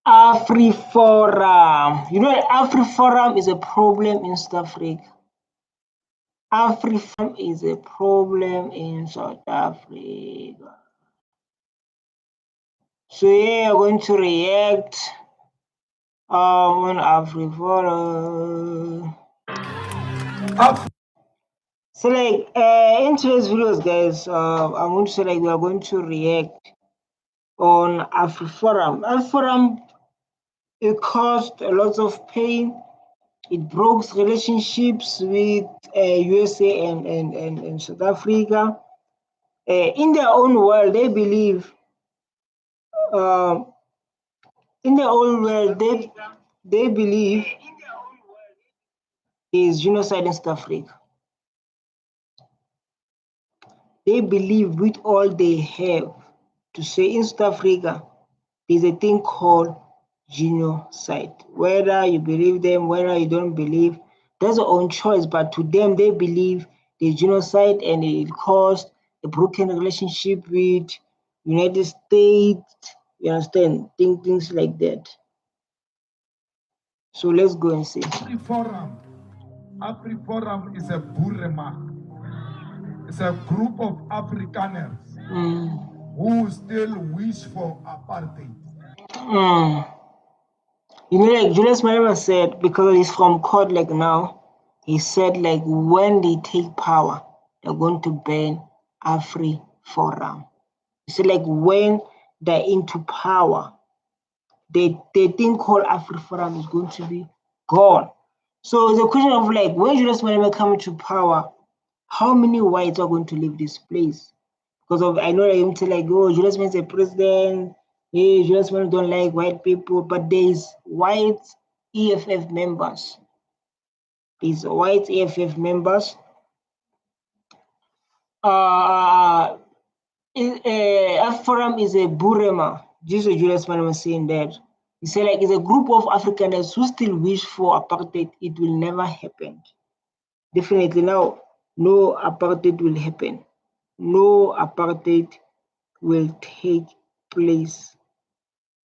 AfriForum. You know, AfriForum is a problem in South Africa. AfriForum is a problem in South Africa. So yeah, we're going to react on AfriForum. So like in today's videos, guys, I'm going to say like we are going to react on AfriForum. AfriForum, it caused a lot of pain. It broke relationships with USA and South Africa. In their own world, they believe. In their own world, they believe is genocide in South Africa. They believe with all they have to say in South Africa, there's a thing called genocide. Whether you believe them, whether you don't believe, that's your own choice. But to them, they believe there's genocide and it caused a broken relationship with United States. You understand? Things like that. So let's go and see. AfriForum is a burema. It's a group of Afrikaners who still wish for apartheid. You know, like Julius Malema said, because he's from court like now, he said like when they take power, they're going to ban AfriForum. He said like when they're into power, the thing called AfriForum is going to be gone. So it's a question of like when Julius Malema come to power, how many whites are going to leave this place? Because of I know him to like, oh, Julius Malema is a president. Hey, Julius Malema don't like white people, but there's white EFF members. These white EFF members. AfriForum is a burema. Jesus Julius Malema saying that. He said like it's a group of Afrikaners who still wish for apartheid. It will never happen. Definitely now, no apartheid will happen. No apartheid will take place.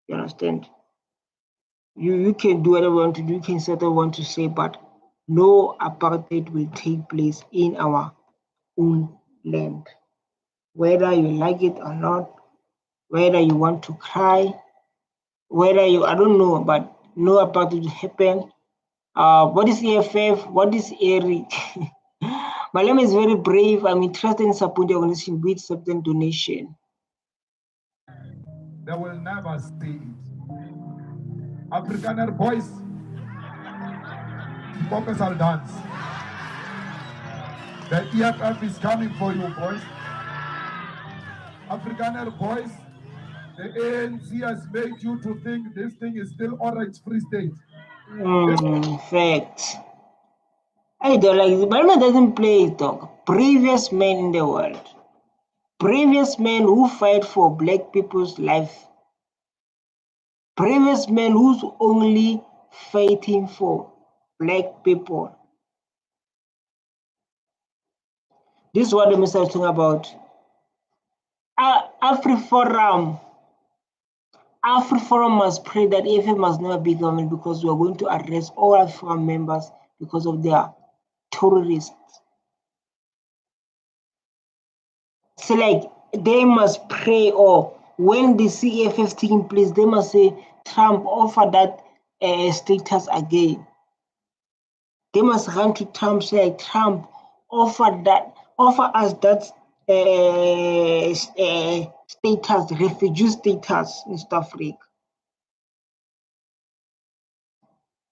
You understand? You can do whatever you want to do, you can say whatever you want to say, but no apartheid will take place in our own land. Whether you like it or not, whether you want to cry, whether you, I don't know, but no apartheid will happen. What is EFF? What is Eric? Malema is very brave. I'm interested in supporting the organization with certain donation. They will never see it. Afrikaner boys, focus on dance. The EFF is coming for you, boys. Afrikaner boys, the ANC has made you to think this thing is still Orange Free State. Fact. I don't like it. Malema doesn't play dog. Previous men in the world. Previous men who fight for black people's life. Previous men who's only fighting for black people. This is what the minister is talking about. AfriForum. AfriForum must pray that AFF must never be government because we are going to arrest all AfriForum members because of their terrorists. So like they must pray, or when the CFF is taking place, they must say Trump offer that status again. They must run to Trump, say like, Trump offer us that status, refugee status in South Africa.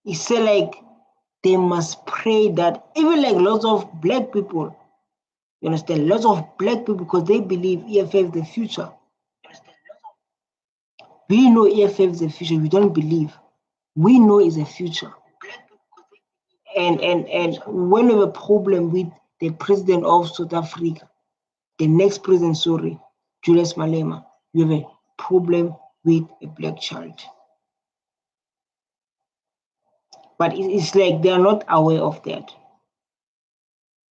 He said like they must pray that even like lots of black people, you understand, lots of black people, because they believe EFF is the future. We know EFF is the future. We don't believe. We know it's a future. And when we have a problem with the president of South Africa, the next president, sorry, Julius Malema, you have a problem with a black child. But it's like they are not aware of that.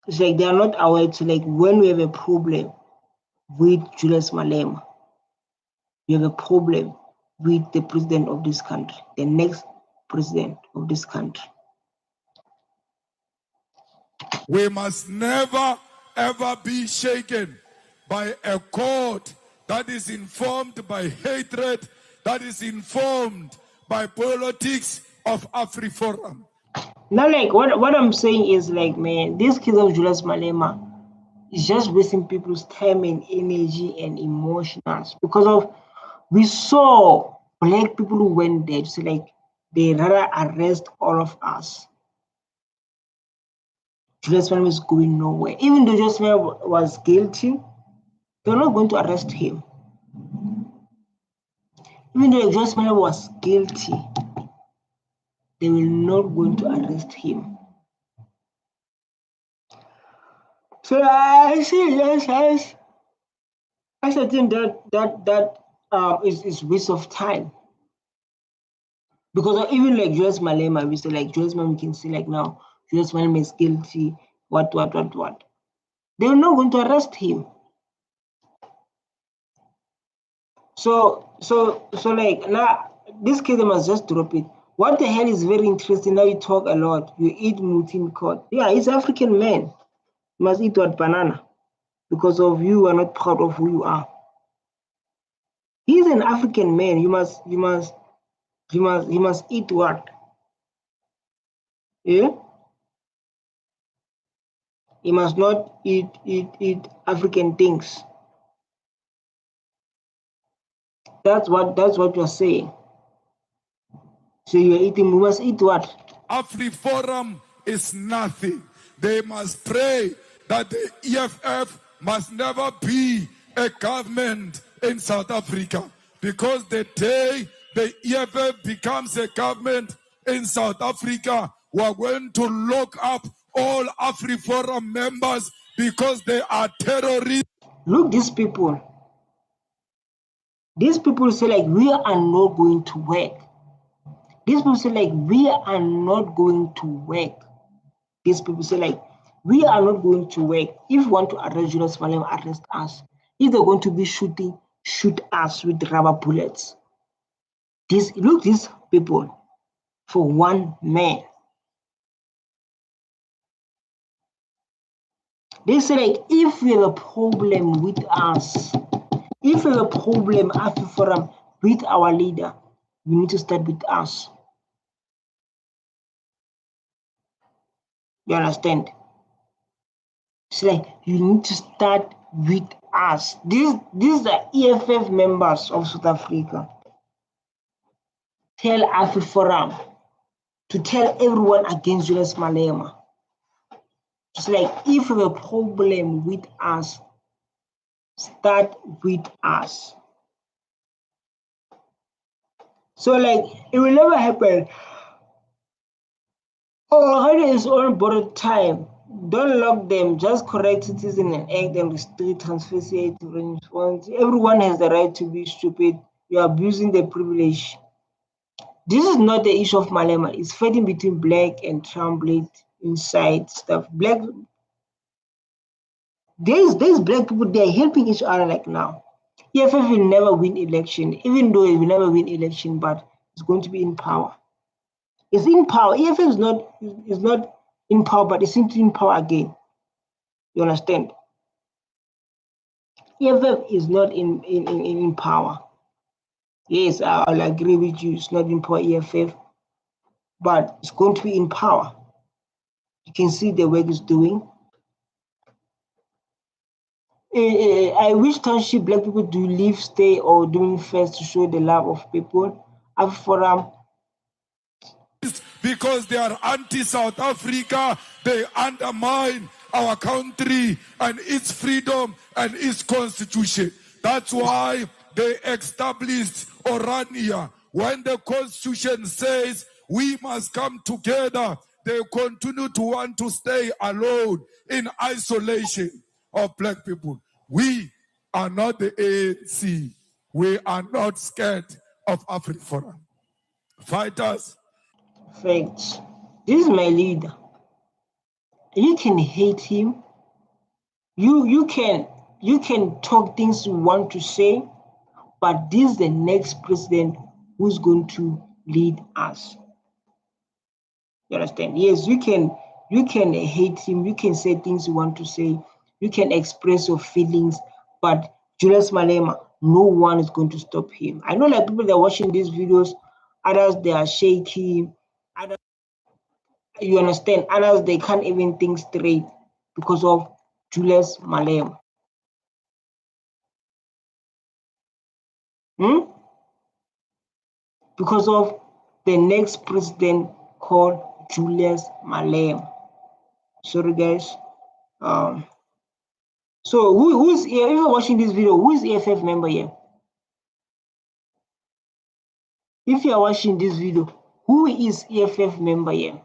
It's like they are not aware to like when we have a problem with Julius Malema, you have a problem with the president of this country, the next president of this country. We must never, ever be shaken by a court that is informed by hatred, that is informed by politics of AfriForum. Now, like, what I'm saying is, like, man, this case of Julius Malema is just wasting people's time and energy and emotions, because of, we saw black people who went there, so like, they rather arrest all of us. Julius Malema is going nowhere. Even though Julius Malema was guilty, they're not going to arrest him. Even though Julius Malema was guilty, they will not going to arrest him. So I see that as I think that is waste of time. Because even like Julius Malema, we say like Julius Malema, we can say like now Julius Malema is guilty. What? They're not going to arrest him. So like now this case, they must just drop it. What the hell is very interesting? Now you talk a lot. You eat meat in court. Yeah, he's African man. You must eat what? Banana. Because of you are not proud of who you are. He's an African man. You must eat what? Yeah? He must not eat African things. That's what you're saying. So you're eating, we must eat what? AfriForum is nothing. They must pray that the EFF must never be a government in South Africa, because the day the EFF becomes a government in South Africa, we're going to lock up all AfriForum members because they are terrorists. Look, these people say like, we are not going to work. These people say like, we are not going to work. These people say like, we are not going to work. If you want to arrest Julius Malema, arrest us. If they're going to be shooting, shoot us with rubber bullets. Look, these people, for one man. They say like, if we have a problem with us, if we have a problem AfriForum with our leader, we need to start with us. You understand? It's like, you need to start with us. These are EFF members of South Africa. Tell AfriForum to tell everyone against Julius Malema. It's like, if you have a problem with us, start with us. So like, it will never happen. Already is on borrowed time. Don't lock them, just correct citizen and act and restrict transfer to response. Everyone has the right to be stupid. You are abusing the privilege. This is not the issue of Malema. It's fighting between black and Trump inside stuff. There's black people, they're helping each other like now. EFF will never win election, even though it will never win election, but it's going to be in power. It's in power. EFF is not in power, but it's in power again. You understand? EFF is not in power. Yes, I'll agree with you. It's not in power, EFF, but it's going to be in power. You can see the work it's doing. I wish township black people do live, stay, or doing first to show the love of people. AfriForum, because they are anti-South Africa, they undermine our country and its freedom and its constitution. That's why they established Orania. When the constitution says we must come together, they continue to want to stay alone in isolation of black people. We are not the ANC. We are not scared of AfriForum. Fighters. facts. This is my leader. You can hate him. You can talk things you want to say, but this is the next president who's going to lead us. You understand? Yes, you can hate him, you can say things you want to say, you can express your feelings, but Julius Malema, no one is going to stop him. I know like people that are watching these videos, others they are shaky, others, you understand, others they can't even think straight because of Julius Malema. Because of the next president called Julius Malema. Sorry guys. So who's here? If you're watching this video, who is EFF member here? If you are watching this video, who is EFF member here?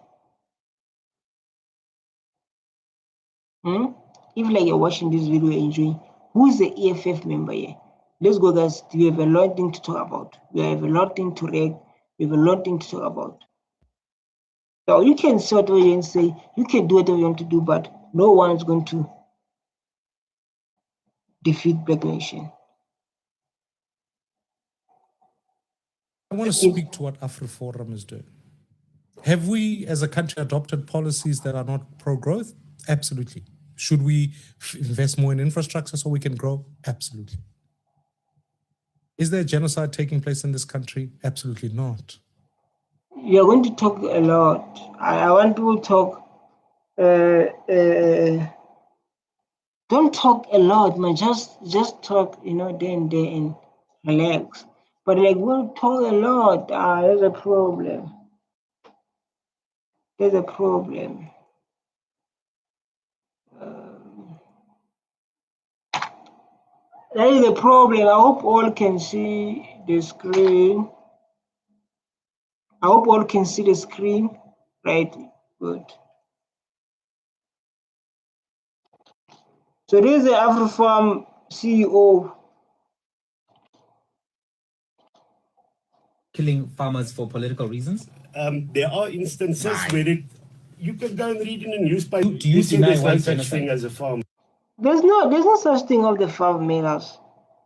If like you're watching this video enjoying, who is the EFF member here? Let's go guys, we have a lot of things to talk about. We have a lot of things to read. We have a lot of things to talk about. So you can say whatever you want to say, you can do whatever you want to do, but no one is going to defeat Black Nation. I want to speak to what AfriForum is doing. Have we, as a country, adopted policies that are not pro-growth? Absolutely. Should we invest more in infrastructure so we can grow? Absolutely. Is there genocide taking place in this country? Absolutely not. You're going to talk a lot. I want people to talk. Don't talk a lot, man. Just talk, you know, then and relax. But like we'll talk a lot. There's a problem. There's a problem. There is a problem. I hope all can see the screen. I hope all can see the screen. Right, good. So this is the AfriForum CEO. Killing farmers for political reasons? There are instances where you can go and read in the newspaper. Do you deny there's no white such genocide? thing as a farm? There's no such thing of the farm miners.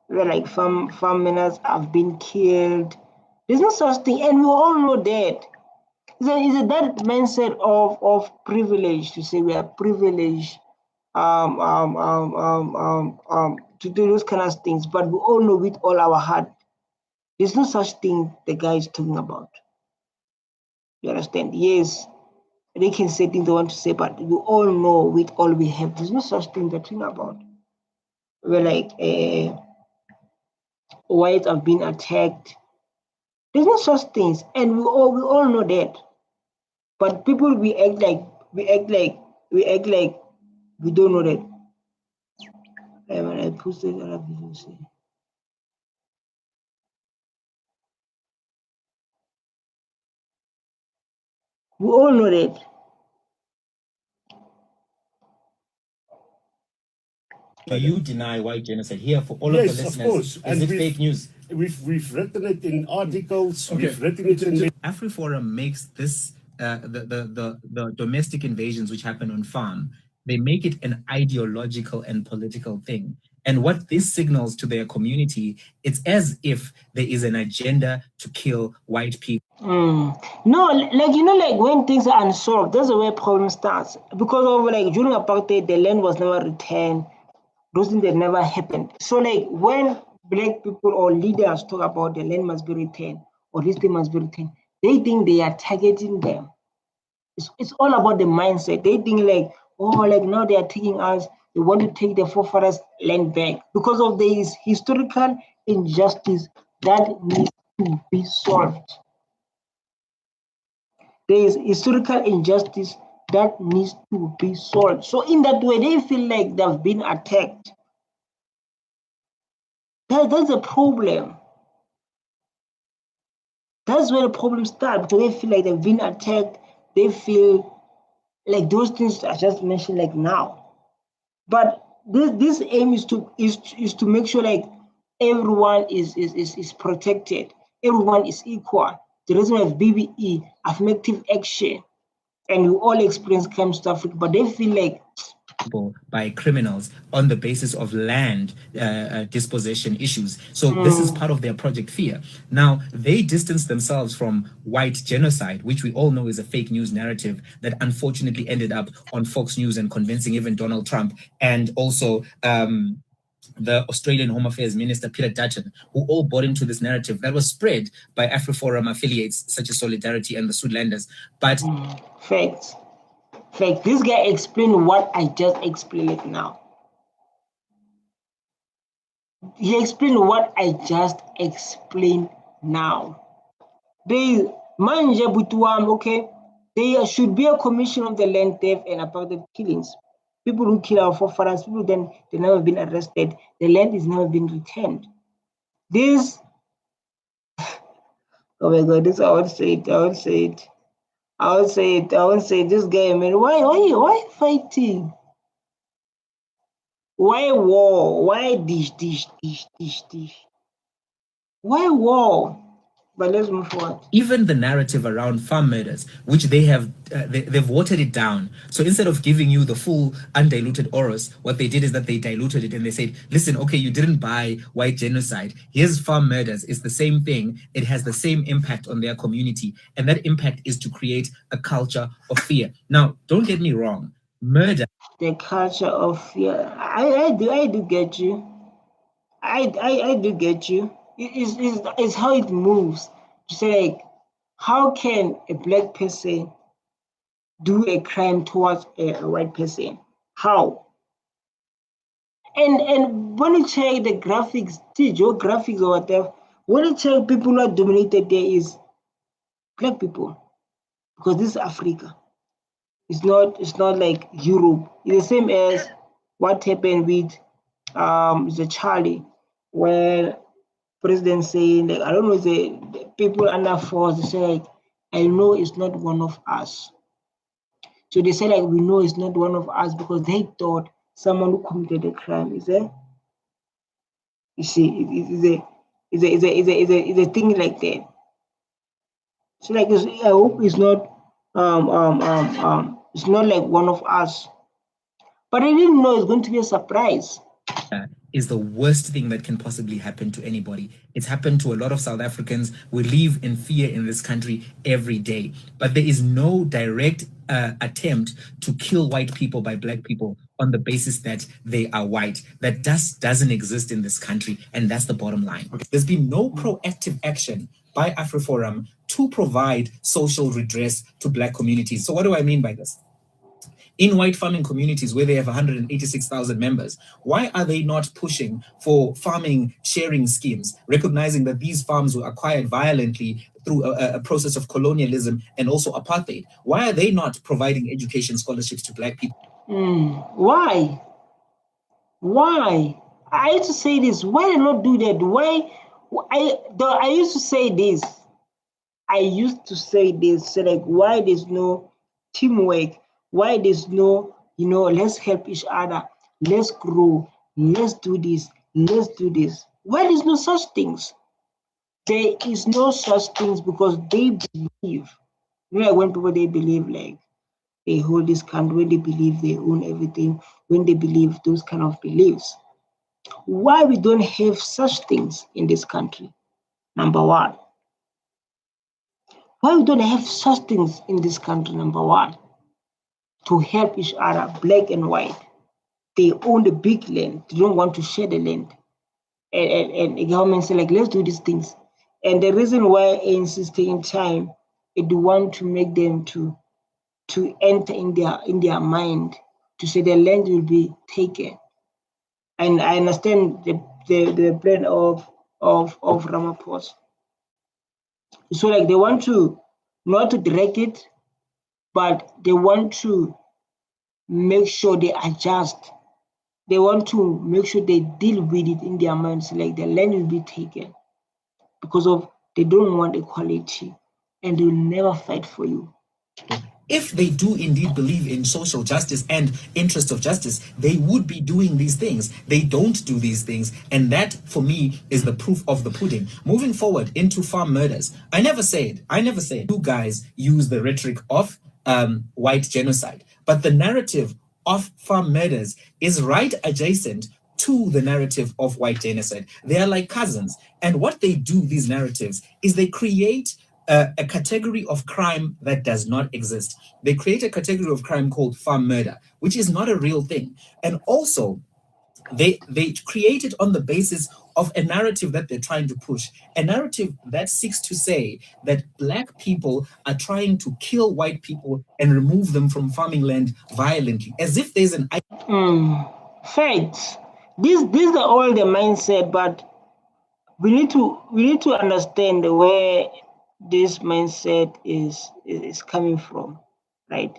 Where like farm miners have been killed. There's no such thing, and we all know that. It's a that mindset of privilege to say we are privileged to do those kind of things, but we all know with all our heart, there's no such thing the guy is talking about. You understand? Yes, they can say things they want to say, but we all know with all we have, there's no such thing they're talking about. We're like whites have been attacked. There's no such things, and we all know that. But people we act like we don't know that. When I posted other videos. We all know that. Do you deny white genocide here for all Yes, of the listeners? Of course. Is and it fake news? We've written it in articles. Okay. We've written it in. AfriForum makes this the domestic invasions which happen on farm. They make it an ideological and political thing. And what this signals to their community, it's as if there is an agenda to kill white people. No, like you know, like when things are unsolved, that's where problem starts. Because of like during apartheid, the land was never returned. Those things that never happened. So like when Black people or leaders talk about the land must be returned or this thing must be returned, they think they are targeting them. It's all about the mindset. They think like, oh, like now they are taking us, they want to take the forefathers' land back because of this historical injustice that needs to be solved. There is historical injustice that needs to be solved. So in that way, they feel like they've been attacked. That's a problem. That's where the problem starts, because they feel like they've been attacked. They feel like those things I just mentioned like now. But this aim is to make sure like everyone is protected. Everyone is equal. The reason of BBE, affirmative action, and we all experience crime to Africa, but they feel like people by criminals on the basis of land dispossession issues. So this is part of their Project Fear. Now, they distance themselves from white genocide, which we all know is a fake news narrative that unfortunately ended up on Fox News and convincing even Donald Trump and also the Australian Home Affairs Minister, Peter Dutton, who all bought into this narrative that was spread by AfriForum affiliates such as Solidarity and the Suedlanders. But Facts. Fact, this guy explained what I just explained now. He explained what I just explained now. They manje butuam, okay? There should be a commission of the land theft and apartheid killings. People who kill our forefathers, people then they never been arrested. The land is never been returned. This, oh my God, this I would say it. I would say it. I would say it. I would say this guy, man. Why fighting? Why war? Why dish? Why war? But let's move forward. Even the narrative around farm murders, which they have, they've watered it down. So instead of giving you the full undiluted oros, what they did is that they diluted it and they said, listen, okay, you didn't buy white genocide. Here's farm murders. It's the same thing. It has the same impact on their community. And that impact is to create a culture of fear. Now, don't get me wrong. Murder. The culture of fear. I do get you. I do get you. It's how it moves. To say, like, how can a black person do a crime towards a white person? How? And when you check the graphics, graphics or whatever, when you check people who are dominated, there is black people, because this is Africa. It's not like Europe. It's the same as what happened with the Charlie, where president saying, like, I don't know, the people under force, they say, like, I know it's not one of us. So they say, like, we know it's not one of us because they thought someone who committed a crime is there. You see, it's a thing like that. So like, I hope it's not it's not like one of us. But I didn't know it's going to be a surprise. Is the worst thing that can possibly happen to anybody. It's happened to a lot of South Africans. We live in fear in this country every day. But there is no direct attempt to kill white people by black people on the basis that they are white. That just doesn't exist in this country. And that's the bottom line. There's been no proactive action by AfriForum to provide social redress to black communities. So what do I mean by this? In white farming communities where they have 186,000 members, why are they not pushing for farming sharing schemes, recognizing that these farms were acquired violently through a process of colonialism and also apartheid? Why are they not providing education scholarships to black people? Why? I used to say this. Why did not do that? Why? I used to say this. So like, why there's no teamwork? Why there's no, let's help each other, let's grow, let's do this. Why there's no such things? There is no such things because they believe. Like when people, they believe like they hold this country, when they believe they own everything, when they believe those kind of beliefs. Why we don't have such things in this country? Number one. Why we don't have such things in this country? Number one. To help each other, black and white. They own the big land. They don't want to share the land. And the government say, like, let's do these things. And the reason why ANC is taking time is they want to make them to enter in their mind to say the land will be taken. And I understand the plan of Ramaphosa. So like they want to not to direct it, but they want to make sure they adjust. They want to make sure they deal with it in their minds, like the land will be taken because of they don't want equality and they will never fight for you. If they do indeed believe in social justice and interest of justice, they would be doing these things. They don't do these things. And that, for me, is the proof of the pudding. Moving forward into farm murders, I never said you guys use the rhetoric of white genocide. But the narrative of farm murders is right adjacent to the narrative of white genocide. They are like cousins. And what they do, these narratives, is they create a category of crime that does not exist. They create a category of crime called farm murder, which is not a real thing. And also, they create it on the basis of a narrative that they're trying to push, a narrative that seeks to say that Black people are trying to kill white people and remove them from farming land violently, as if there's an Facts. This is all the mindset, but we need to understand where this mindset is coming from, right?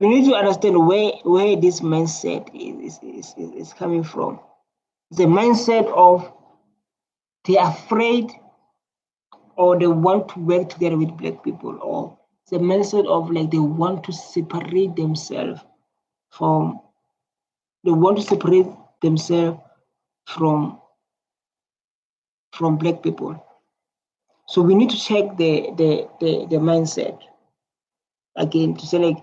We need to understand where this mindset is coming from. The mindset of they're afraid or they want to work together with Black people, or the mindset of like they want to separate themselves from Black people. So we need to check the mindset again to say like,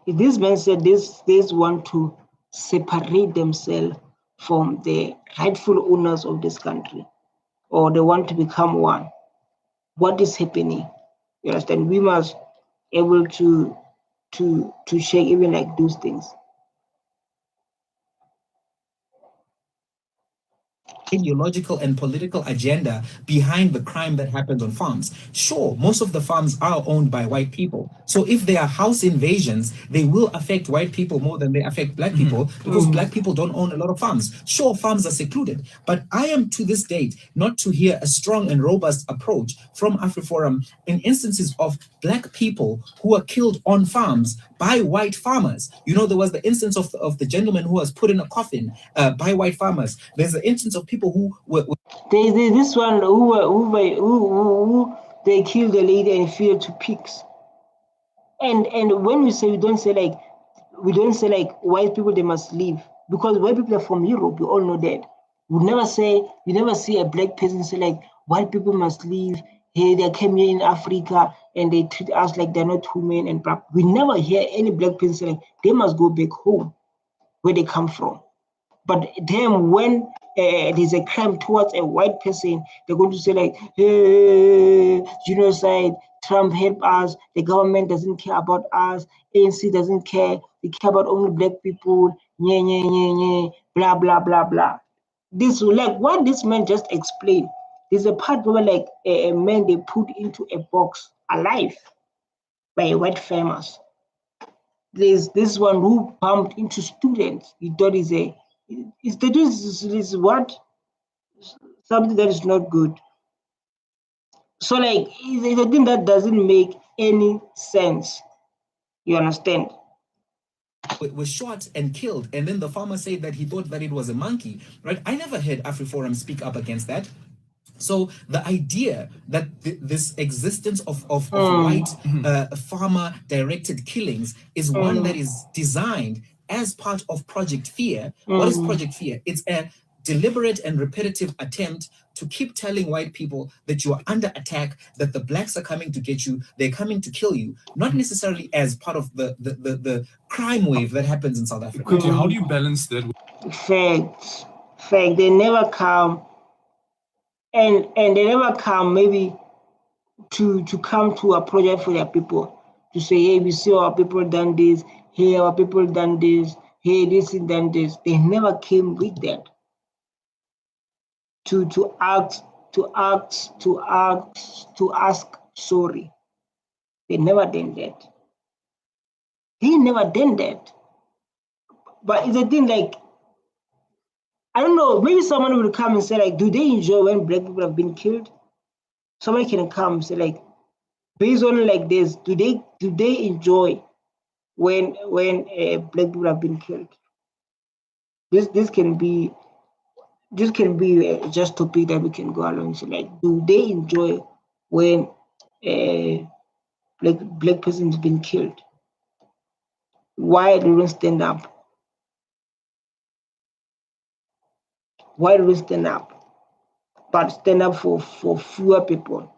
if this mindset this want to separate themselves from the rightful owners of this country, or they want to become one, what is happening? You understand? We must able to check even like those things. Ideological and political agenda behind the crime that happens on farms. Sure, most of the farms are owned by white people. So if there are house invasions, they will affect white people more than they affect Black people, because Black people don't own a lot of farms. Sure, farms are secluded, but I am to this date not to hear a strong and robust approach from AfriForum in instances of Black people who are killed on farms by white farmers. You know, there was the instance of the gentleman who was put in a coffin by white farmers. There's the instance of people who were There's this one who they killed the lady and fed to pigs. And when we say we don't say like white people they must leave, because white people are from Europe, we all know that. We never see a Black person say like white people must leave. Hey, they came here in Africa and they treat us like they're not human and blah. We never hear any Black person say like they must go back home where they come from. But then when there's a crime towards a white person, they're going to say like, hey, genocide, Trump help us, the government doesn't care about us, ANC doesn't care, they care about only Black people, blah, blah, blah, blah. This, like what this man just explained, there's a part where like a man they put into a box alive by white farmers. There's this one who bumped into students. He thought is what something that is not good. So like it's a thing that doesn't make any sense. You understand? was shot and killed, and then the farmer said that he thought that it was a monkey, right? I never heard AfriForum speak up against that. So the idea that this existence of white farmer directed killings is one that is designed as part of Project Fear. What is Project Fear? It's a deliberate and repetitive attempt to keep telling white people that you are under attack, that the Blacks are coming to get you, they're coming to kill you, not necessarily as part of the crime wave that happens in South Africa. Quickly, how do you balance that with Fact. They never come, and they never come maybe to come to a project for their people to say, hey, we see our people done this, hey, our people done this, hey, this and done this. They never came with that. To ask sorry. They never done that. But it's a thing like, I don't know, maybe someone will come and say like, do they enjoy when Black people have been killed? Somebody can come and say like, based on like this, do they enjoy when Black people have been killed? This can be just topic that we can go along. So like, do they enjoy when black person has been killed? Why do we stand up? Why do we stand up? But stand up for fewer people.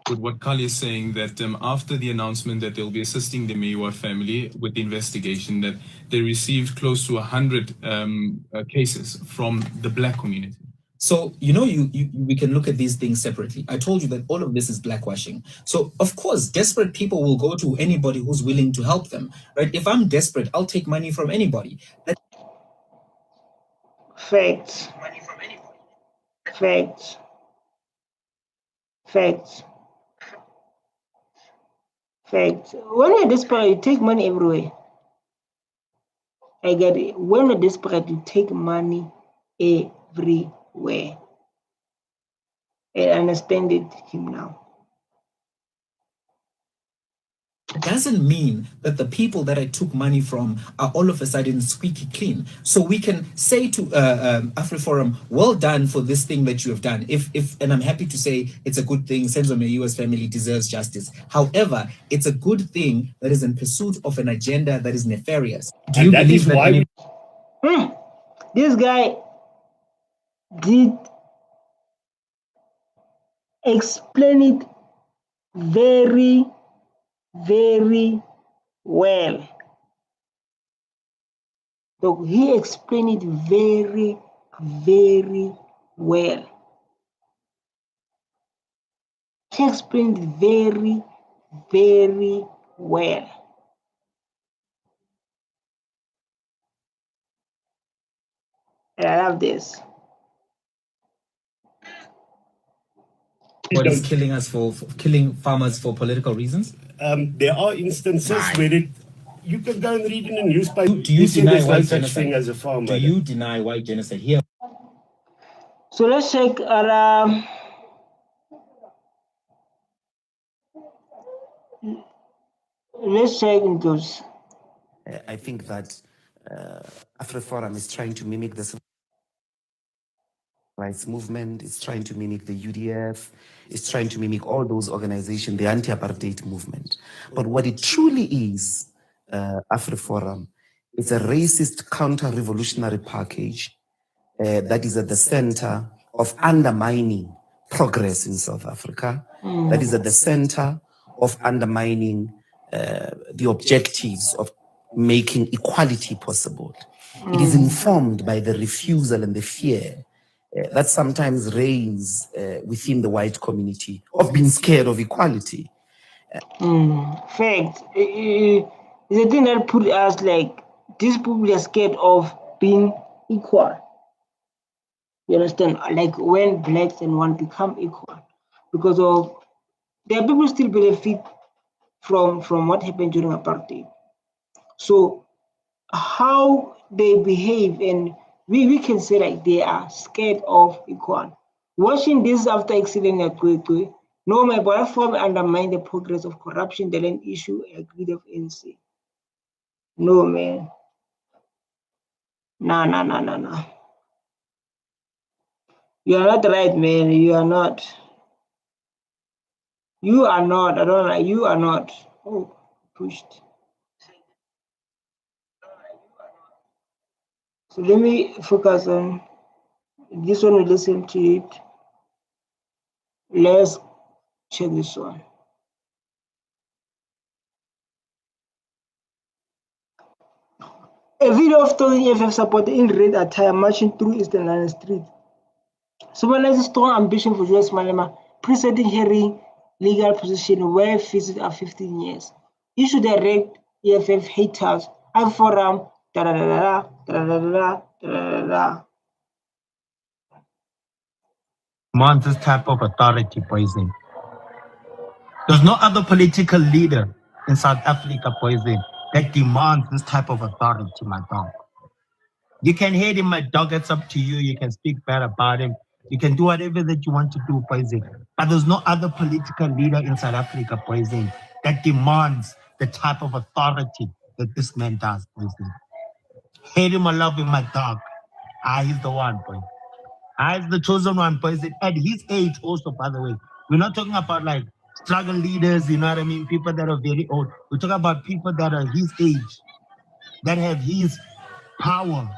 with what Kali is saying, that after the announcement that they'll be assisting the Meyiwa family with the investigation, that they received close to 100 cases from the Black community. So, we can look at these things separately. I told you that all of this is blackwashing. So, of course, desperate people will go to anybody who's willing to help them, right? If I'm desperate, I'll take money from anybody. Facts. Facts. Facts. Facts. When you're desperate, you take money everywhere. I get it. When you're desperate, you take money everywhere. I understand it, him now. It doesn't mean that the people that I took money from are all of a sudden squeaky clean. So we can say to AfriForum, well done for this thing that you have done. And I'm happy to say it's a good thing. Senzo Meyiwa's family deserves justice. However, it's a good thing that is in pursuit of an agenda that is nefarious. Do you believe that? Why This guy did explain it very, very well. So he explained it very, very well. He explained it very, very well. And I love this. What is killing us for killing farmers for political reasons? there are instances where you can go and read in the newspaper. Do you deny there's no white such genocide? thing as a farmer? Do you deny white genocide here? So let's check let's check into those. I think that AfriForum is trying to mimic the civil rights movement, it's trying to mimic the UDF, it's trying to mimic all those organizations, the anti-apartheid movement. But what it truly is, AfriForum, it's a racist counter-revolutionary package that is at the center of undermining progress in South Africa, that is at the center of undermining the objectives of making equality possible. It is informed by the refusal and the fear that sometimes reigns within the white community of being scared of equality. Fact. It's a thing that put us like, these people are scared of being equal. You understand? Like when blacks and white become equal, because of there are people still benefit from what happened during apartheid. So how they behave, and we can say like they are scared of equal. Watching this after accident at Kwekwe, no, my platform undermine the progress of corruption, the land issue, and greed of NC. No, man. Nah. You are not right, man. You are not. You are not. I don't like. You are not. Oh, pushed. So let me focus on this one. We listen to it. Let's check this one. A video of Tony FF supporter in red attire marching through Eastern London Street symbolizes strong ambition for Julius Malema, presenting hearing legal position where fees are 15 years. Issue direct EFF haters, AfriForum, Demands this type of authority, poison. There's no other political leader in South Africa, poison, that demands this type of authority, my dog. You can hate him, my dog, it's up to you. You can speak bad about him. You can do whatever that you want to do, poison. But there's no other political leader in South Africa, poison, that demands the type of authority that this man does, poison. Hate him or love him, my dog. He's the one, poison. He's the chosen one, poison. At his age also, by the way. We're not talking about like struggle leaders, you know what I mean? People that are very old. We're talking about people that are his age, that have his power,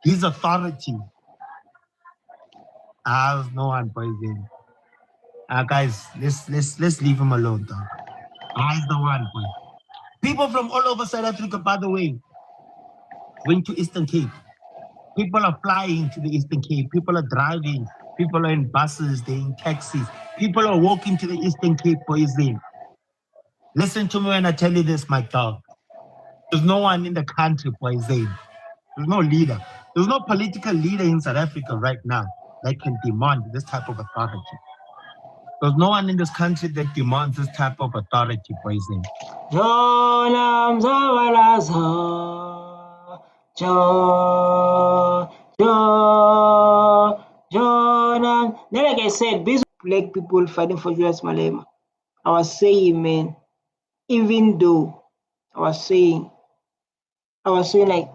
his authority. There's no one, poison. Guys, let's leave him alone, dog. He's the one, boy. People from all over South Africa, by the way, went to Eastern Cape. People are flying to the Eastern Cape. People are driving. People are in buses. They're in taxis. People are walking to the Eastern Cape for Israel. Listen to me when I tell you this, my dog. There's no one in the country for Israel. There's no leader. There's no political leader in South Africa right now that can demand this type of authority. There's no one in this country that demands this type of authority for Israel. Jonam Zawalaza. Jonam. Then, like I said, these black people fighting for Julius Malema. I was saying, man, even though I was saying like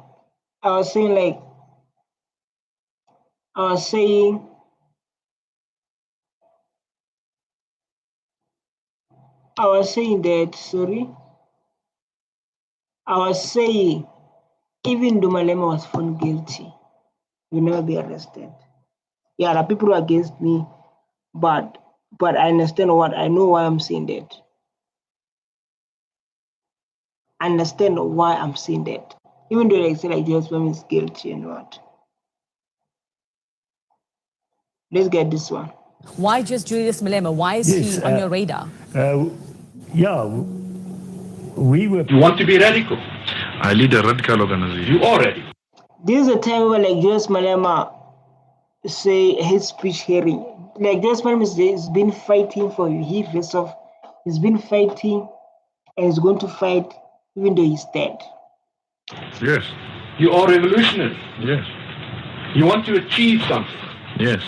even though Malema was found guilty, he will never be arrested. Yeah, the people are against me, but I understand I know why I'm saying that. I understand why I'm saying that. Even though they say like Julius Malema is guilty and what. Let's get this one. Why just Julius Malema? Why is he on your radar? Yeah, we were. You want to be radical? I lead a radical organization. You are radical. This is a time where like Julius Malema say his speech hearing. Like Julius Malema has been fighting for his face off. He's been fighting and he's going to fight even though he's dead. Yes. You are revolutionary. Yes. You want to achieve something. Yes.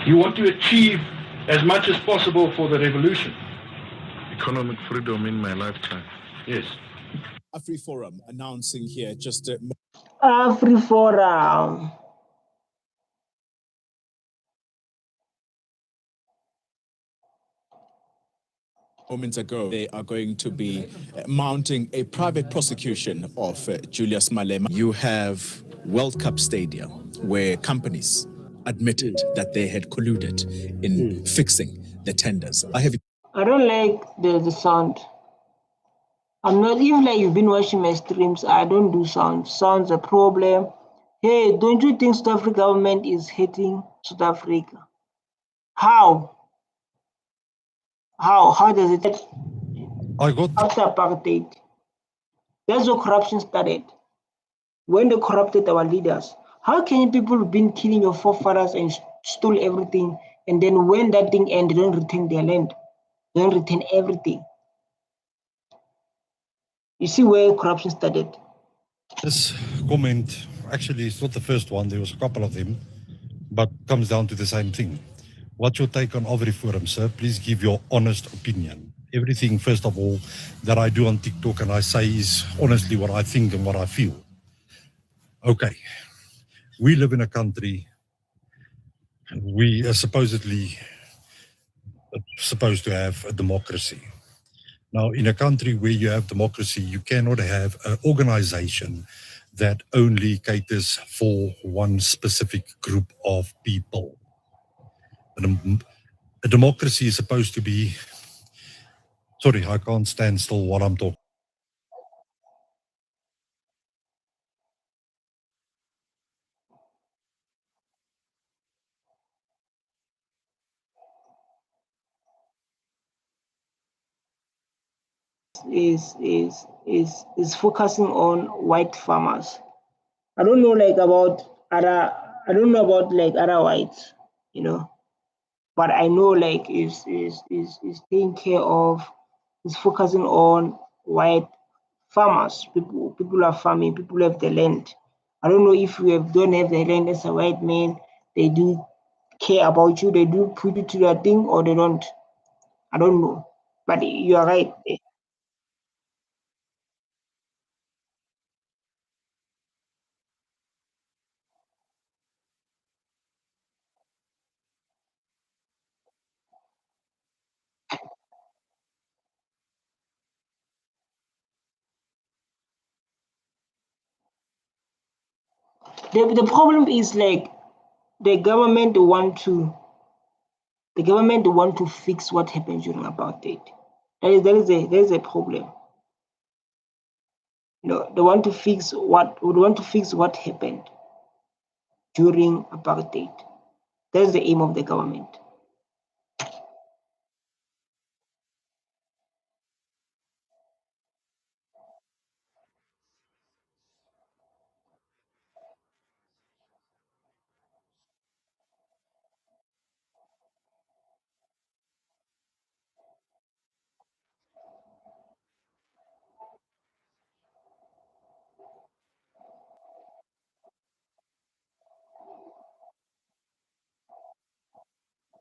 You want to achieve as much as possible for the revolution. Economic freedom in my lifetime. Yes. AfriForum announcing here just AfriForum. moments ago, they are going to be mounting a private prosecution of Julius Malema. You have World Cup Stadium, where companies admitted that they had colluded in fixing the tenders. I don't like the sound. I'm not even like you've been watching my streams. I don't do sound. Sound's a problem. Hey, don't you think South Africa government is hating South Africa? How? How does it after apartheid? That's where corruption started. When they corrupted our leaders. How can people have been killing your forefathers and stole everything, and then when that thing ends, they don't return their land? They don't return everything. You see where corruption started? This comment, actually, it's not the first one. There was a couple of them, but comes down to the same thing. What's your take on AfriForum, sir? Please give your honest opinion. Everything, first of all, that I do on TikTok and I say is honestly what I think and what I feel. Okay, we live in a country and we are supposedly supposed to have a democracy. Now, in a country where you have democracy, you cannot have an organization that only caters for one specific group of people. A democracy is supposed to be, sorry, I can't stand still while I'm talking. Is focusing on white farmers. I don't know about other whites, you know, but I know is taking care of, is focusing on white farmers. People are farming, people have the land. I don't know if you don't have the land as a white man, they do care about you, they do put you to their thing, or they don't. I don't know. But you are right. The problem is the government want to The government want to fix what happened during apartheid. There is a problem. No, they want to fix what happened during apartheid. That's the aim of the government.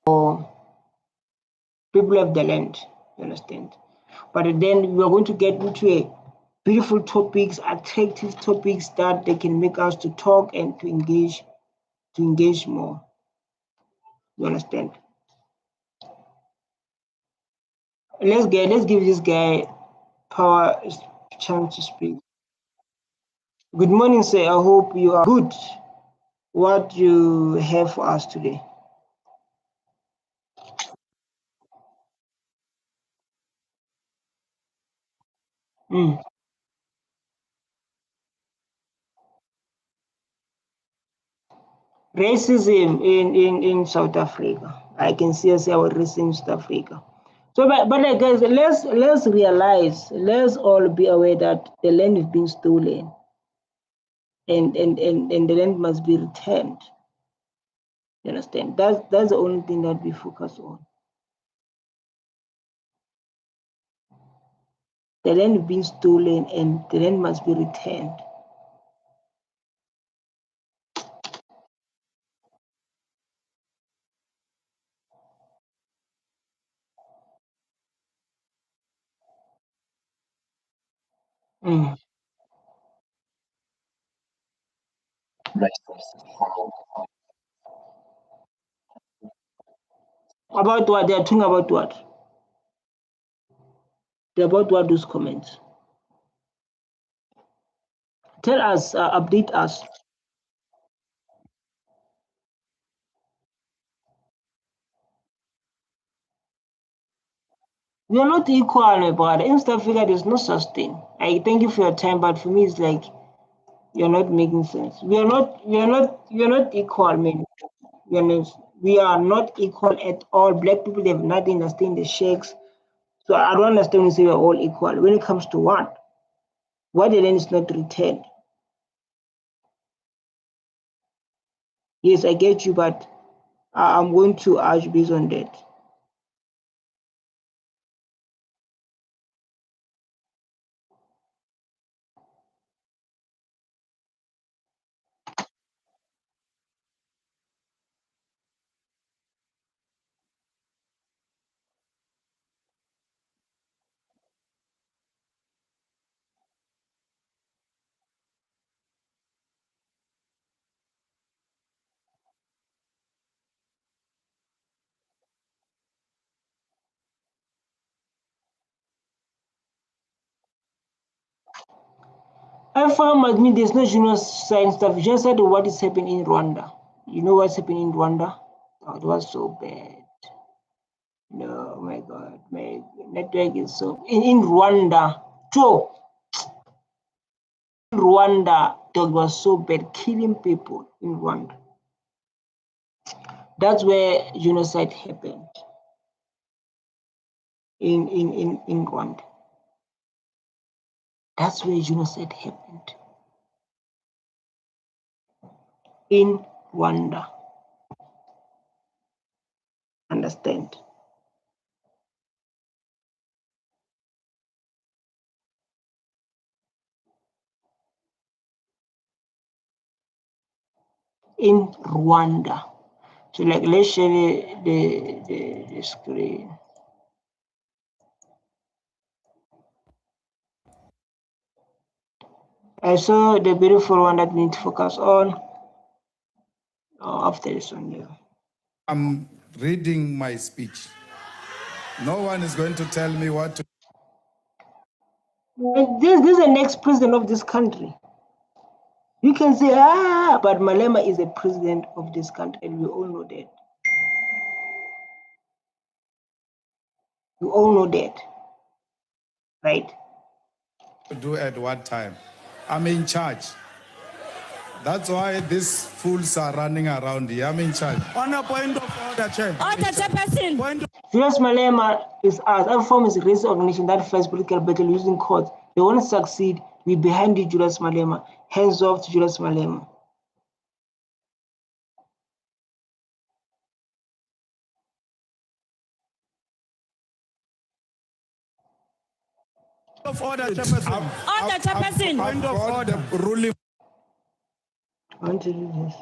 For people of the land, you understand? But then we are going to get into a beautiful topics, attractive topics that they can make us to talk and to engage more. You understand? Let's give this guy power chance to speak. Good morning, sir. I hope you are good. What you have for us today? Racism in South Africa. I can see us our racism in South Africa. So, but guys, let's realize, let's all be aware that the land is being stolen, and the land must be returned. You understand? That's the only thing that we focus on. The land is being stolen, and the land must be returned. About what? They are talking about what? They're about what, those comments? Tell us, update us. We are not equal, my brother. In South Africa, there's no such thing. I thank you for your time, but for me, it's like you're not making sense. We are not equal, man. We are not equal at all. Black people, they have nothing to stay in the shacks. So I don't understand when you say we're all equal. When it comes to what? Why the land is not returned? Yes, I get you, but I'm going to argue based on that. AfriForum admit there's no genocide stuff. Genocide of what is happening in Rwanda. You know what's happening in Rwanda? Oh, it was so bad. No, my God, my network is so in Rwanda. Joe, Rwanda, that was so bad, killing people in Rwanda. That's where genocide happened. In Rwanda. That's where genocide happened. In Rwanda. Understand? In Rwanda. So like let's share the screen. I saw the beautiful one that we need to focus on. After this one, yeah. I'm reading my speech. No one is going to tell me what to. This is the next president of this country. You can say, but Malema is the president of this country, and we all know that. You all know that, right? Do at what time? I'm in charge. That's why these fools are running around here. I'm in charge. On a point of order, Chair. Order, Chairperson. Julius Malema is us. AfriForum is a race organization that fights political battle using courts. They want to succeed. We're behind you, Julius Malema. Hands off to Julius Malema. Of order, Chairperson. Order, Chairperson. Point of order. Ruling. I want to do this.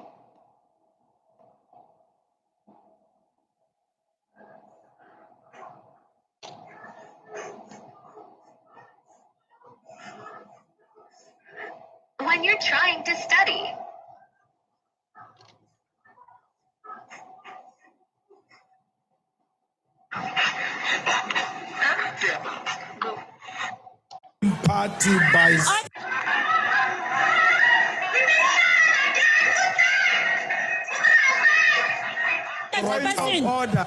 When you're trying to study. Party by Chairperson. Order.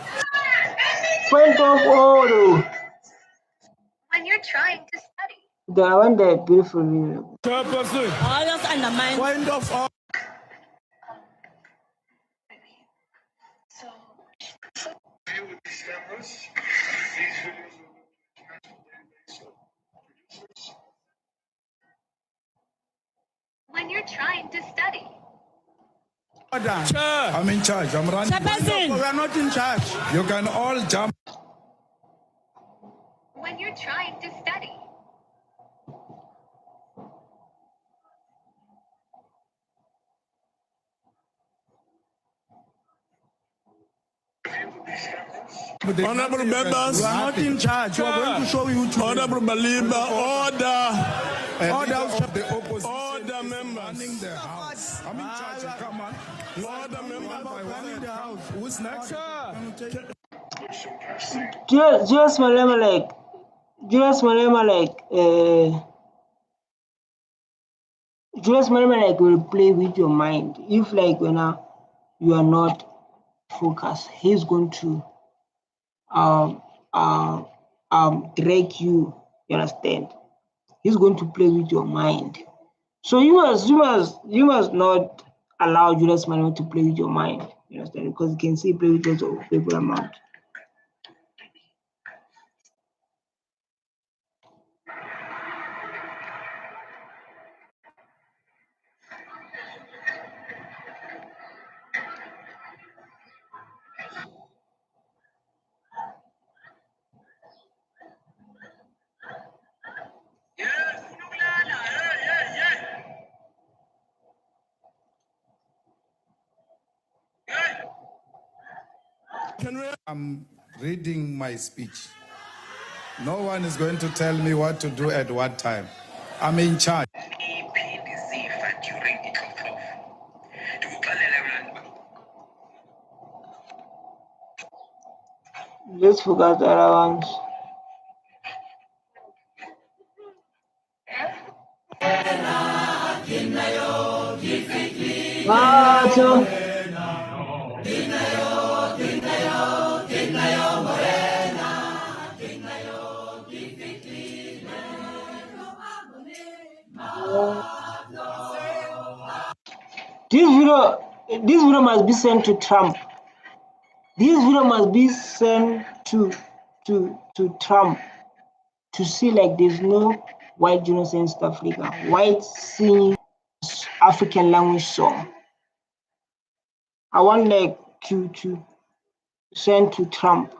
Point of order. When you're trying to study. I want that beautiful video. Chairperson. Orders undermine. Point of order. When you're trying to study. Order. Chair. I'm in charge. I'm running. Chairperson. We are not in charge. You can all jump. When you're trying to study. Honorable members, we are not in charge. We are going to show you. Honorable Malimba, order. Order of the opposition. Order, members. Running the house. I'm in charge. Come on. Order, members. Running the house. Who's next? Julius Malema, Julius Malema will play with your mind. If when you are not focused, he's going to drag you. You understand? He's going to play with your mind. So you must not allow Julius Malema to play with your mind. You understand? Because you can see play with lots of people amount. I'm reading my speech. No one is going to tell me what to do at what time. I'm in charge. Let's forget the other ones. This video must be sent to Trump. This video must be sent to Trump to see there's no white genocide in South Africa. White singing African language song. I want to send to Trump.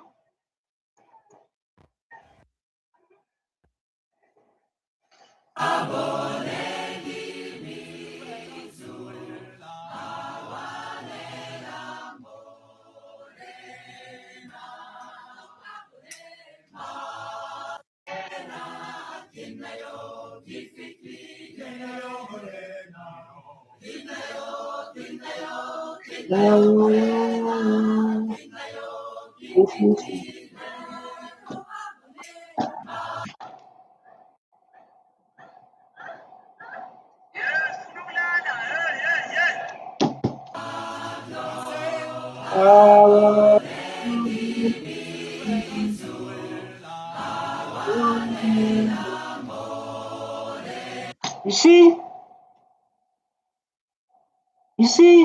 see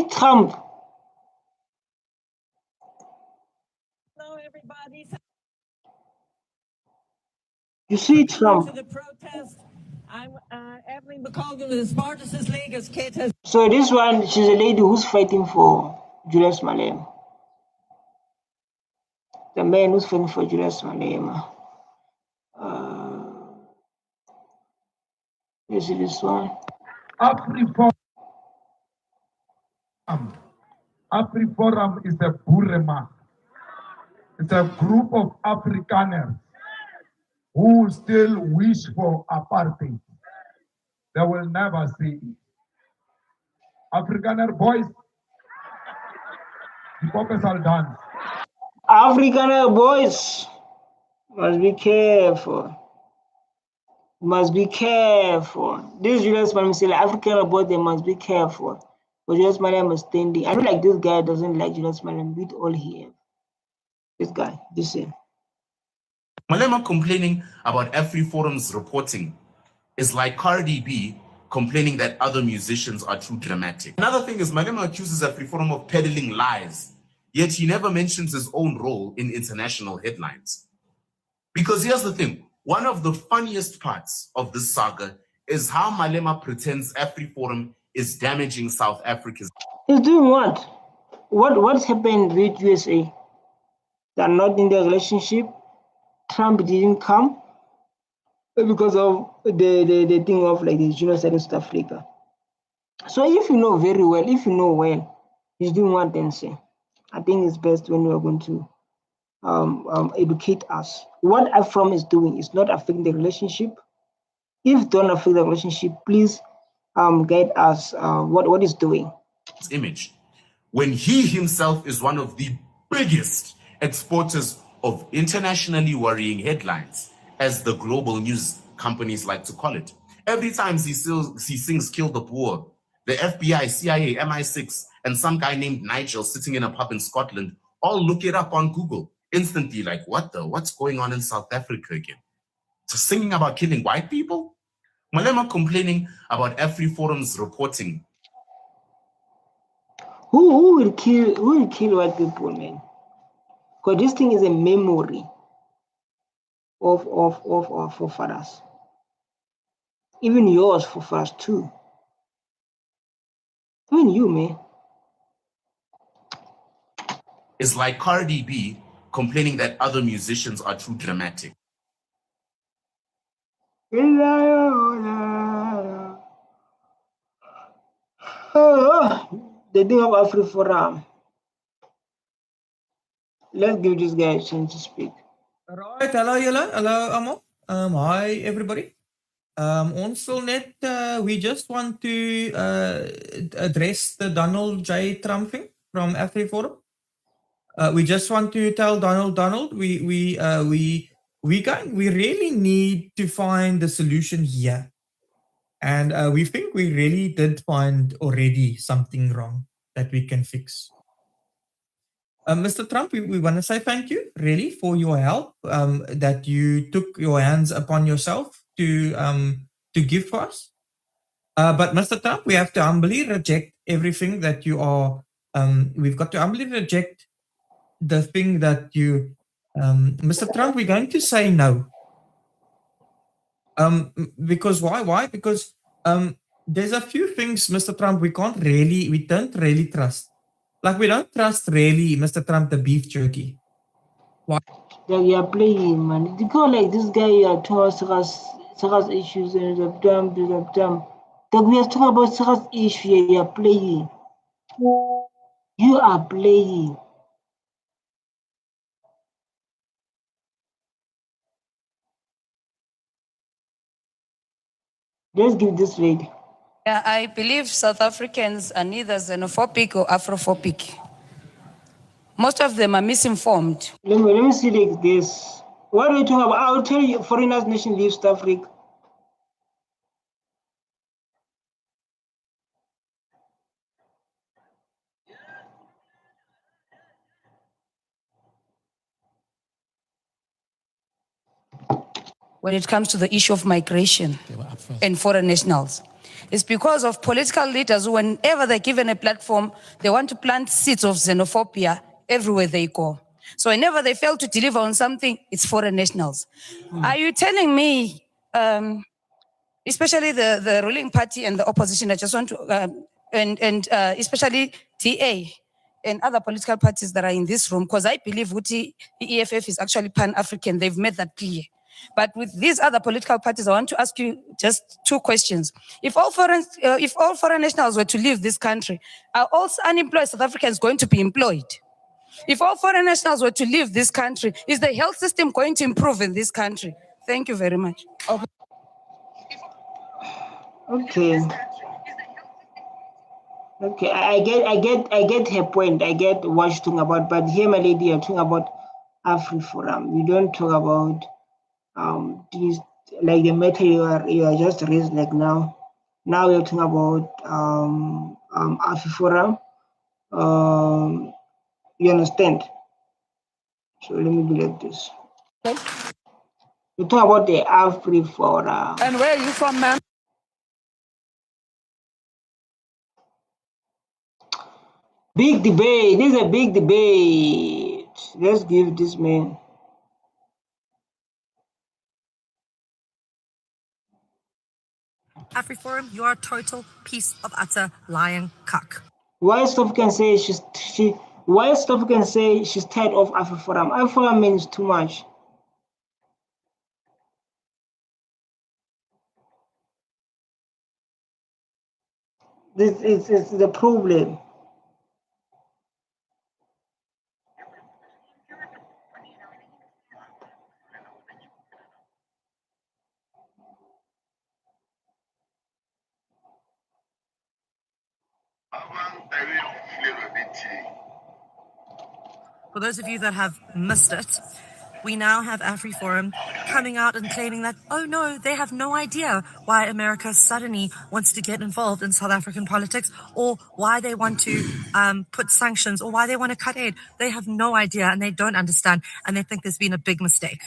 Trump. Hello, everybody. You see Trump. To the protest. I'm Evelyn McColgan with the Spartacus League, as Kate has. So this one, she's a lady who's fighting for Julius Malema. The man who's fighting for Julius Malema. You see this one? AfriForum. AfriForum is a burema. It's a group of Afrikaners who still wish for apartheid. They will never see it. Afrikaner boys, the focus are done. Afrikaner boys must be careful. Must be careful. This Julius Malema say like Afrikaner boys, they must be careful. But Julius Malema is standing. I know like this guy doesn't like Julius Malema with all he has. This guy, this thing. Malema complaining about AfriForum's reporting is like Cardi B complaining that other musicians are too dramatic. Another thing is Malema accuses AfriForum of peddling lies, yet he never mentions his own role in international headlines. Because here's the thing, one of the funniest parts of this saga is how Malema pretends AfriForum is damaging South Africa's. He's doing what? What's happened with USA? They're not in the relationship. Trump didn't come because of the thing of like the genocide in South Africa. So if you know very well, he's doing what then say. I think it's best when we are going to educate us. What AfriForum is doing is not affecting the relationship. If don't affect the relationship, please guide us what is doing. Image, when he himself is one of the biggest exporters of internationally worrying headlines, as the global news companies like to call it. Every time he sings Kill the Poor, the FBI, CIA, MI6, and some guy named Nigel sitting in a pub in Scotland all look it up on Google instantly, like, what's going on in South Africa again? So singing about killing white people? Malema complaining about AfriForum's reporting. Who will kill white people, man? Because this thing is a memory of our forefathers. Even yours forefathers too. Even you, man. Is like Cardi B complaining that other musicians are too dramatic. The thing of AfriForum. Let's give this guy a chance to speak. Right, hello julle, hello almal. Hi everybody. Ons wil net we just want to address the Donald J. Trump thing from AfriForum. We just want to tell Donald, we really need to find the solution here. And we think we really did find already something wrong that we can fix. Mr. Trump, we want to say thank you really for your help, that you took your hands upon yourself to give for us. But Mr. Trump, we have to humbly reject everything that you are, we've got to humbly reject the thing that you, Mr. Trump, we're going to say no. Because why? Why? Because there's a few things, Mr. Trump, we don't really trust. Like we don't trust really, Mr. Trump, the beef jerky. Why? You are playing, man. You go like this guy, you are talking about serious issues and that we are talking about serious issues. You are playing. You are playing. Let's give this lady. Yeah, I believe South Africans are neither xenophobic or Afrophobic. Most of them are misinformed. Let me see like this. What are we talking about? I'll tell you, foreigners nation leave South Africa. When it comes to the issue of migration and foreign nationals. It's because of political leaders who, whenever they're given a platform, they want to plant seeds of xenophobia everywhere they go. So whenever they fail to deliver on something, it's foreign nationals. Are you telling me, especially the ruling party and the opposition, I just want to, especially DA and other political parties that are in this room, because I believe the EFF is actually Pan-African. They've made that clear. But with these other political parties, I want to ask you just two questions. If all foreign nationals were to leave this country, are all unemployed South Africans going to be employed? If all foreign nationals were to leave this country, is the health system going to improve in this country? Thank you very much. Okay. Okay, I get her point. I get what she's talking about. But here, my lady, you're talking about AfriForum. We don't talk about these, like the matter you are just raised like now. Now we're talking about AfriForum. You understand? So let me do like this. We talk about the AfriForum. And where are you from, ma'am? Big debate. This is a big debate. Let's give this man. AfriForum, you are a total piece of utter lying cuck. Why stuff can say why stuff can say she's tired of AfriForum? AfriForum means too much. This is the problem. For those of you that have missed it, we now have AfriForum coming out and claiming that, oh no, they have no idea why America suddenly wants to get involved in South African politics, or why they want to put sanctions, or why they want to cut aid. They have no idea, and they don't understand, and they think there's been a big mistake.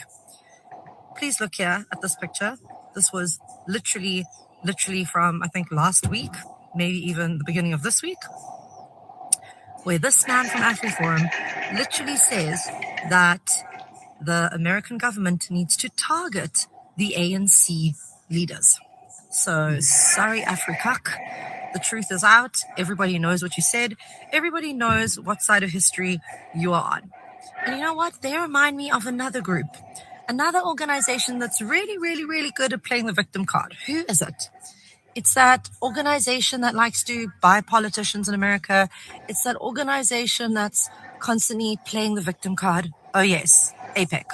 Please look here at this picture. This was literally from, I think, last week, maybe even the beginning of this week, where this man from AfriForum literally says that the American government needs to target the ANC leaders. So, sorry, AfriCuck. The truth is out. Everybody knows what you said. Everybody knows what side of history you are on. And you know what? They remind me of another group, another organization that's really, really, really good at playing the victim card. Who is it? It's that organization that likes to buy politicians in America. It's that organization that's constantly playing the victim card. Oh yes, APEC.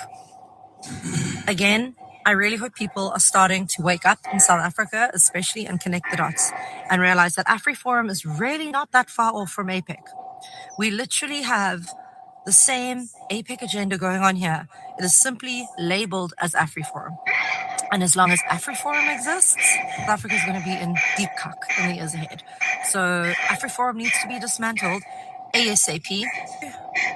Again, I really hope people are starting to wake up in South Africa, especially, and connect the dots and realize that AfriForum is really not that far off from APEC. We literally have the same APEC agenda going on here. It is simply labeled as AfriForum. And as long as AfriForum exists, South Africa is going to be in deep cuck in the years ahead. So AfriForum needs to be dismantled ASAP.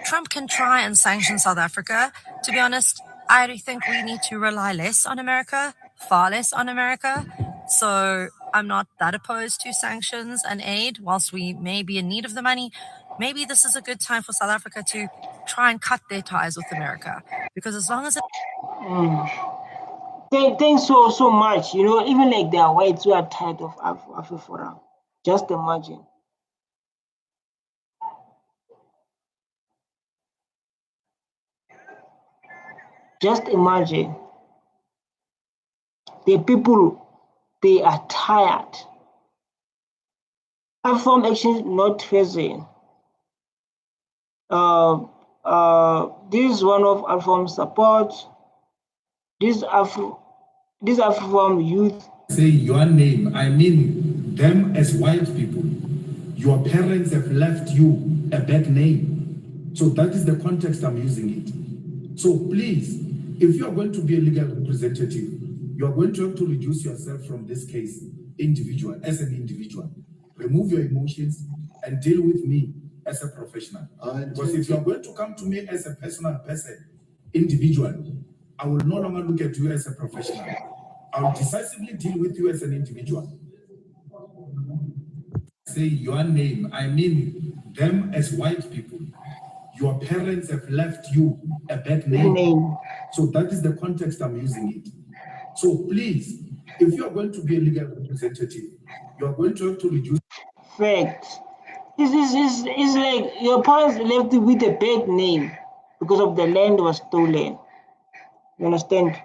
Trump can try and sanction South Africa. To be honest, I think we need to rely less on America, far less on America. So I'm not that opposed to sanctions and aid. Whilst we may be in need of the money, maybe this is a good time for South Africa to try and cut their ties with America. Because as long as Thanks so much. You know, even like there are whites who are tired of AfriForum. Just imagine. Just imagine. The people, they are tired. AfriForum action not present. This is one of AfriForum support. This AfriForum youth. Say your name, I mean them as white people. Your parents have left you a bad name. So that is the context I'm using it. So please, if you are going to be a legal representative, you are going to have to reduce yourself from this case as an individual. Remove your emotions and deal with me as a professional. Because if you are going to come to me as a personal person, individual, I will no longer look at you as a professional. I will decisively deal with you as an individual. say your name, I mean them as white people. Your parents have left you a bad name. So that is the context I'm using it. So please, if you are going to be a legal representative, you are going to have to reduce. Fact. It's like your parents left you with a bad name because of the land was stolen. You understand?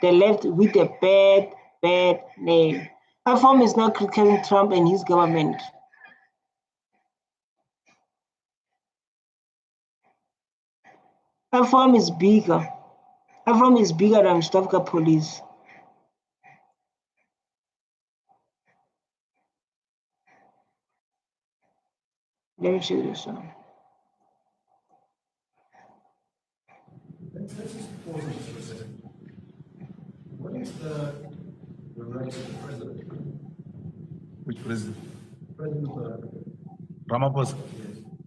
They left with a bad name. AfriForum is not criticizing Trump and his government. AfriForum is bigger. AfriForum is bigger than South Africa police. Let me check this one. What is the right of the president? Which president? President Ramaphosa.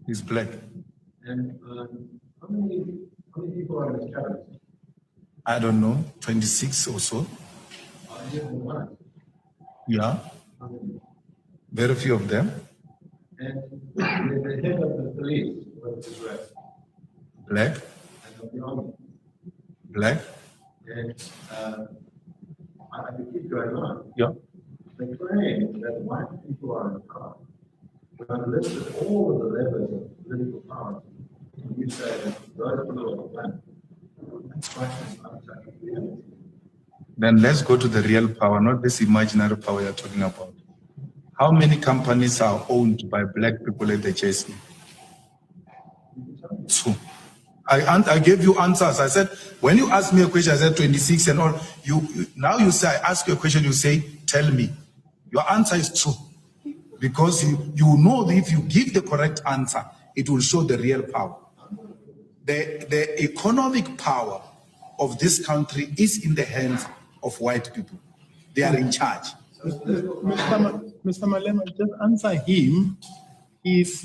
He's black. and how many people are in the cabinet? I don't know, 26 or so. Yeah. Very few of them. And the head of the police, what is his race? Black. And of the army. Black. And I can keep going on. Yeah. They claim that white people are in power. But I've listed all of the levels of political power. And you say that those people are black. Then let's go to the real power, not this imaginary power you're talking about. How many companies are owned by black people at the JSE? Two. I gave you answers. I said, when you ask me a question, I said 26 and all. Now you say, I ask you a question, you say, tell me. Your answer is true. Because you know that if you give the correct answer, it will show the real power. The economic power of this country is in the hands of white people. They are in charge. Mr. Malema, just answer him. He's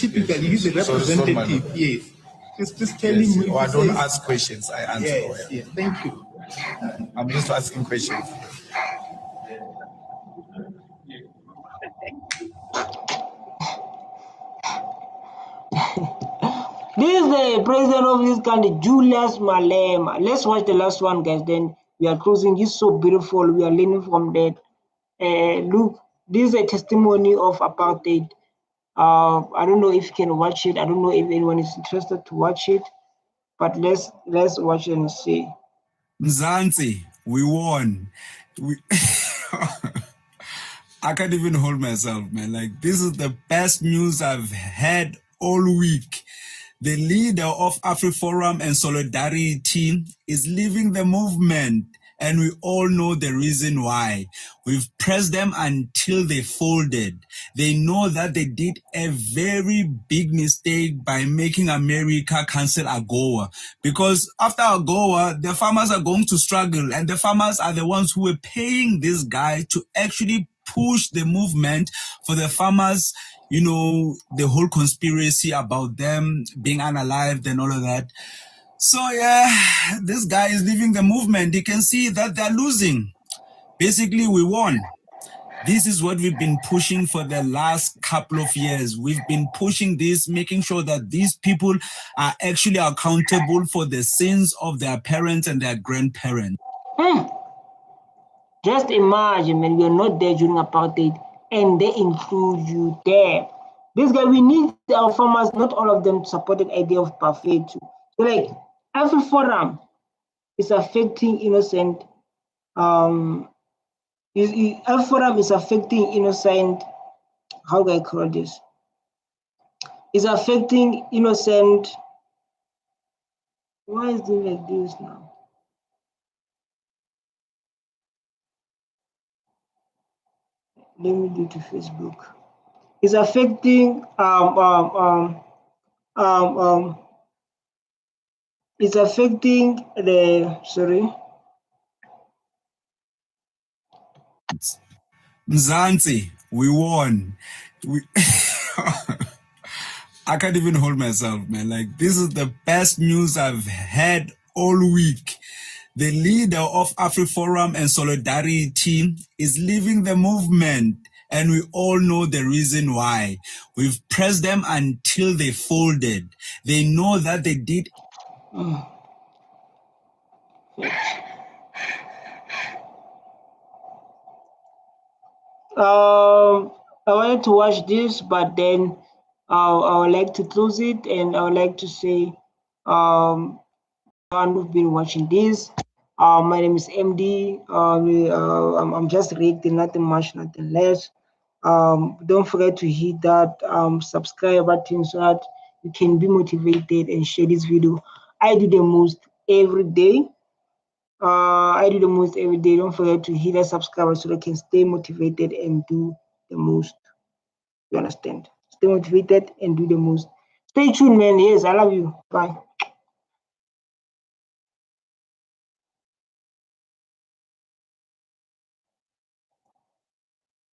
typically he's a representative. Yes. Just tell him. I don't ask questions. I answer. Yes. Thank you. I'm just asking questions. This is the president of this country, Julius Malema. Let's watch the last one, guys. Then we are closing. It's so beautiful. We are learning from that. Look, this is a testimony of apartheid. I don't know if you can watch it. I don't know if anyone is interested to watch it, but let's watch it and see. Mzansi, we won. I can't even hold myself, man. Like, this is the best news I've had all week. The leader of AfriForum and Solidarity is leaving the movement, and we all know the reason why. We've pressed them until they folded. They know that they did a very big mistake by making America cancel AGOA. Because after AGOA, the farmers are going to struggle, and the farmers are the ones who are paying this guy to actually push the movement for the farmers. You know, the whole conspiracy about them being unalived and all of that. So yeah, this guy is leaving the movement. You can see that they're losing. Basically, we won. This is what we've been pushing for the last couple of years. We've been pushing this, making sure that these people are actually accountable for the sins of their parents and their grandparents. Just imagine when you're not there during apartheid and they include you there. This guy, we need our farmers, not all of them, to support the idea of parfait too. So like AfriForum is affecting innocent, AfriForum is affecting innocent, how do I call this? It's affecting innocent, why is it like this now? Let me do it to Facebook. It's affecting it's affecting the Mzansi, we won. I can't even hold myself, man. Like, this is the best news I've had all week. The leader of AfriForum and Solidarity is leaving the movement, and we all know the reason why. We've pressed them until they folded. They know that they did. I wanted to watch this, but then I would like to close it, and I would like to say, anyone who've been watching this, my name is MD. I'm just reacting, nothing much, nothing less. Don't forget to hit that subscribe button so that you can be motivated and share this video. I do the most every day. Don't forget to hit that subscribe so that you can stay motivated and do the most. You understand? Stay motivated and do the most. Stay tuned, man. Yes, I love you. Bye.